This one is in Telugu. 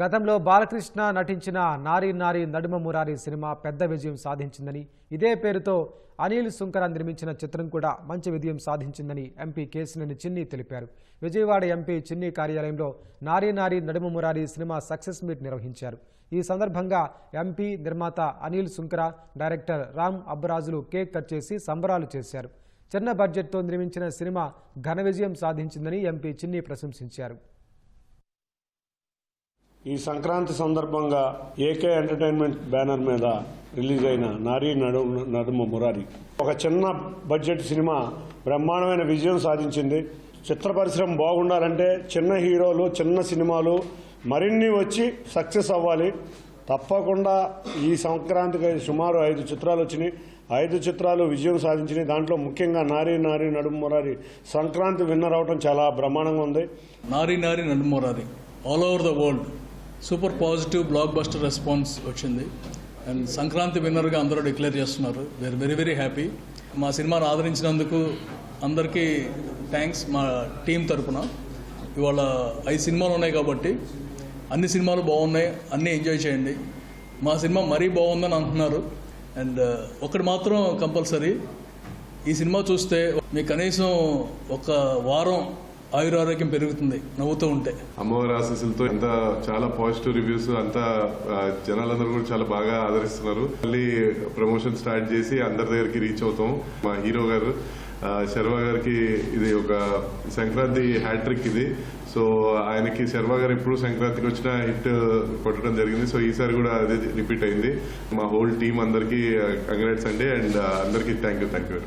గతంలో బాలకృష్ణ నటించిన నారీ నారీ నడుమ మురారి సినిమా పెద్ద విజయం సాధించిందని, ఇదే పేరుతో అనిల్ సుంకర నిర్మించిన చిత్రం కూడా మంచి విజయం సాధించిందని ఎంపీ కేశినేని చిన్ని తెలిపారు. విజయవాడ ఎంపీ చిన్ని కార్యాలయంలో నారీ Nari Naduma Murari cinema success meet నిర్వహించారు. ఈ సందర్భంగా ఎంపీ, నిర్మాత అనిల్ సుంకర, డైరెక్టర్ రామ్ అబ్బరాజులు కేక్ కట్ చేసి సంబరాలు చేశారు. చిన్న బడ్జెట్తో నిర్మించిన సినిమా ఘన విజయం సాధించిందని ఎంపీ చిన్ని ప్రశంసించారు. ఈ సంక్రాంతి సందర్భంగా ఏకే ఎంటర్టైన్మెంట్ బ్యానర్ మీద రిలీజ్ అయిన నారీ నడుమ మురారి ఒక చిన్న బడ్జెట్ సినిమా బ్రహ్మాండమైన విజయం సాధించింది. చిత్ర పరిశ్రమ బాగుండాలంటే చిన్న హీరోలు, చిన్న సినిమాలు మరిన్ని వచ్చి సక్సెస్ అవ్వాలి. తప్పకుండా ఈ సంక్రాంతికి సుమారు 5 చిత్రాలు వచ్చినాయి. 5 చిత్రాలు విజయం సాధించినాయి. దాంట్లో ముఖ్యంగా నారీ నారీ నడుమ మురారి సంక్రాంతి విన్నర్ అవడం చాలా బ్రహ్మాండంగా ఉంది. Nari Nari Naduma Murari all over the world super positive blockbuster response వచ్చింది. అండ్ సంక్రాంతి విన్నర్గా అందరూ డిక్లేర్ చేస్తున్నారు. We are very very happy. మా సినిమాను ఆదరించినందుకు అందరికీ థ్యాంక్స్. మా టీం తరఫున ఇవాళ 5 సినిమాలు ఉన్నాయి కాబట్టి అన్ని సినిమాలు బాగున్నాయి, అన్నీ ఎంజాయ్ చేయండి. మా సినిమా మరీ బాగుందని అంటున్నారు. అండ్ ఒకటి మాత్రం కంపల్సరీ, ఈ సినిమా చూస్తే మీకు కనీసం ఒక వారం ఆయురారోగ్యం పెరుగుతుంది నవ్వుతూ ఉంటే. అమ్మవారి ఆశీస్సులతో అంతా చాలా పాజిటివ్ రివ్యూస్, అంతా జనాలందరూ కూడా చాలా బాగా ఆదరిస్తున్నారు. మళ్ళీ ప్రమోషన్ స్టార్ట్ చేసి అందరి దగ్గరికి రీచ్ అవుతాం. మా హీరో గారు శర్వా గారికి ఇది ఒక సంక్రాంతి హ్యాట్రిక్ ఇది. సో ఆయనకి శర్వా గారు ఎప్పుడు సంక్రాంతికి వచ్చిన హిట్ కొట్టడం జరిగింది. సో ఈసారి కూడా అదే రిపీట్ అయింది. మా హోల్ టీం అందరికీ కంగ్రాట్స్ అండి. అండ్ అందరికీ థ్యాంక్ యూ.